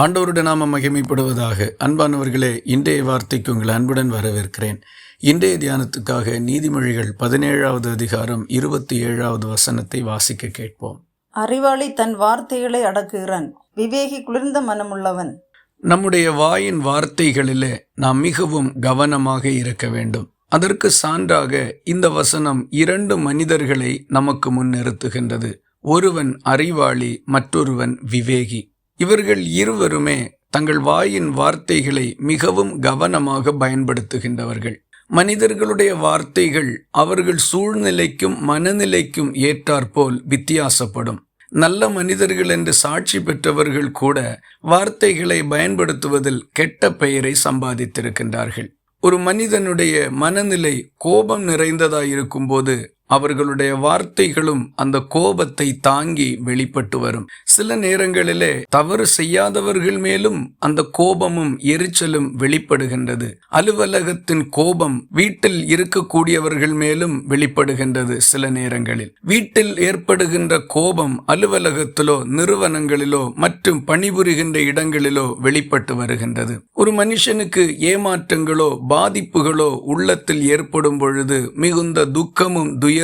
ஆண்டவருடைய நாமம் மகிமைப்படுவதாக. அன்பானவர்களே, இன்றைய வார்த்தைக்கு உங்கள் அன்புடன் வரவேற்கிறேன். இன்றைய தியானத்துக்காக நீதிமொழிகள் 17வது அதிகாரம் 27வது வசனத்தை வாசிக்க கேட்போம். அறிவாளி தன் வார்த்தைகளை அடக்குகிறான், விவேகி குளிர்ந்த மனமுள்ளவன். நம்முடைய வாயின் வார்த்தைகளிலே நாம் மிகவும் கவனமாக இருக்க வேண்டும். அதற்கு சான்றாக இந்த வசனம் 2 மனிதர்களை நமக்கு முன்னிறுத்துகின்றது. ஒருவன் அறிவாளி, மற்றொருவன் விவேகி. இவர்கள் இருவருமே தங்கள் வாயின் வார்த்தைகளை மிகவும் கவனமாக பயன்படுத்துகின்றவர்கள். மனிதர்களுடைய வார்த்தைகள் அவர்கள் சூழ்நிலைக்கும் மனநிலைக்கும் ஏற்றாற்போல் வித்தியாசப்படும். நல்ல மனிதர்கள் என்று சாட்சி பெற்றவர்கள் கூட வார்த்தைகளை பயன்படுத்துவதில் கெட்ட பெயரை சம்பாதித்திருக்கின்றார்கள். ஒரு மனிதனுடைய மனநிலை கோபம் நிறைந்ததாயிருக்கும் போது அவர்களுடைய வார்த்தைகளும் அந்த கோபத்தை தாங்கி வெளிப்பட்டு வரும். சில நேரங்களிலே தவறு செய்யாதவர்கள் மேலும் அந்த கோபமும் எரிச்சலும் வெளிப்படுகின்றது. அலுவலகத்தின் கோபம் வீட்டில் இருக்கக்கூடியவர்கள் மேலும் வெளிப்படுகின்றது. சில நேரங்களில் வீட்டில் ஏற்படுகின்ற கோபம் அலுவலகத்திலோ நிறுவனங்களிலோ மற்றும் பணிபுரிகின்ற இடங்களிலோ வெளிப்பட்டு வருகின்றது. ஒரு மனுஷனுக்கு ஏமாற்றங்களோ பாதிப்புகளோ உள்ளத்தில் ஏற்படும் பொழுது மிகுந்த துக்கமும் துயரமும்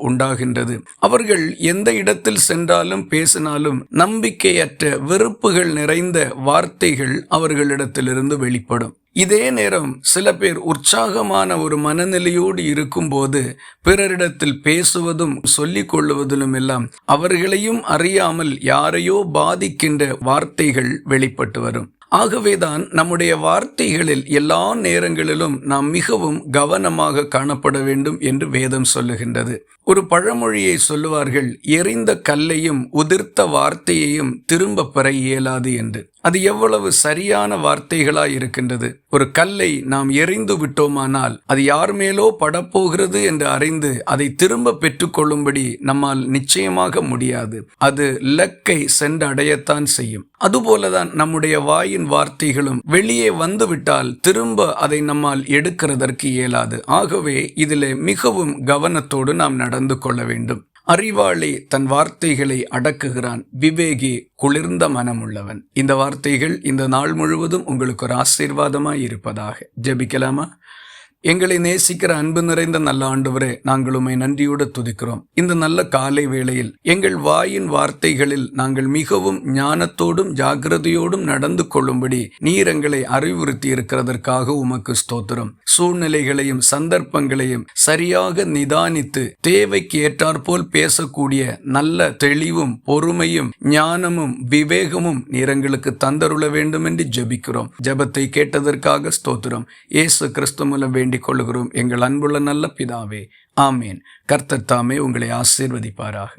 உண்டாகின்றது. அவர்கள் எந்த இடத்தில் சென்றாலும் பேசினாலும் நம்பிக்கையற்ற வெறுப்புகள் நிறைந்த வார்த்தைகள் அவர்களிடத்திலிருந்து வெளிப்படும். இதே நேரம் சில பேர் உற்சாகமான ஒரு மனநிலையோடு இருக்கும்போது பிறரிடத்தில் பேசுவதும் சொல்லிக் கொள்ளுவதிலும் எல்லாம் அவர்களையும் அறியாமல் யாரையோ பாதிக்கின்ற வார்த்தைகள் வெளிப்பட்டு வரும். ஆகவேதான் நம்முடைய வார்த்தைகளில் எல்லா நேரங்களிலும் நாம் மிகவும் கவனமாக காணப்பட வேண்டும் என்று வேதம் சொல்லுகின்றது. ஒரு பழமொழியை சொல்லுவார்கள், எரிந்த கல்லையும் உதிர்த்த வார்த்தையையும் திரும்ப பெற இயலாது என்று. அது எவ்வளவு சரியான வார்த்தைகளாய் இருக்கின்றது. ஒரு கல்லை நாம் எறிந்து விட்டோமானால் அது யார் மேலோ படப்போகிறது என்று அறிந்து அதை திரும்ப பெற்றுக்கொள்ளும்படி நம்மால் நிச்சயமாக முடியாது. அது இலக்கை சென்றடையத்தான் செய்யும். அதுபோலதான் நம்முடைய வாயின் வார்த்தைகளும் வெளியே வந்துவிட்டால் திரும்ப அதை நம்மால் எடுக்கிறதற்கு இயலாது. ஆகவே இதிலே மிகவும் கவனத்தோடு நாம் நடந்து கொள்ள வேண்டும். அறிவாளி தன் வார்த்தைகளை அடக்குகிறான், விவேகி குளிர்ந்த மனமுள்ளவன். இந்த வார்த்தைகள் இந்த நாள் முழுவதும் உங்களுக்கு ஒரு ஆசீர்வாதமாய் இருப்பதாக. ஜெபிக்கலாமா? எங்களை நேசிக்கிற அன்பு நிறைந்த நல்ல ஆண்டவரே, நாங்கள் உம்மை நன்றியோடு துதிக்கிறோம். இந்த நல்ல காலை வேளையில் எங்கள் வாயின் வார்த்தைகளில் நாங்கள் மிகவும் ஞானத்தோடும் ஜாக்கிரதையோடும் நடந்து கொள்ளும்படி நீர் எங்களை அறிவுறுத்தி இருக்கிறதற்காக உமக்கு ஸ்தோத்திரம். சூழ்நிலைகளையும் சந்தர்ப்பங்களையும் சரியாக நிதானித்து தேவைக்கு ஏற்றாற்போல் பேசக்கூடிய நல்ல தெளிவும் பொறுமையும் ஞானமும் விவேகமும் நீர் எங்களுக்கு தந்தருள வேண்டும் என்று ஜெபிக்கிறோம். ஜெபத்தை கேட்டதற்காக ஸ்தோத்திரம். இயேசு கிறிஸ்து மூலம் வேண்டிக் கொள்ளுகிறோம் எங்கள் அன்புள்ள நல்ல பிதாவே, ஆமேன். கர்த்தர் தாமே உங்களை ஆசீர்வதிப்பாராக.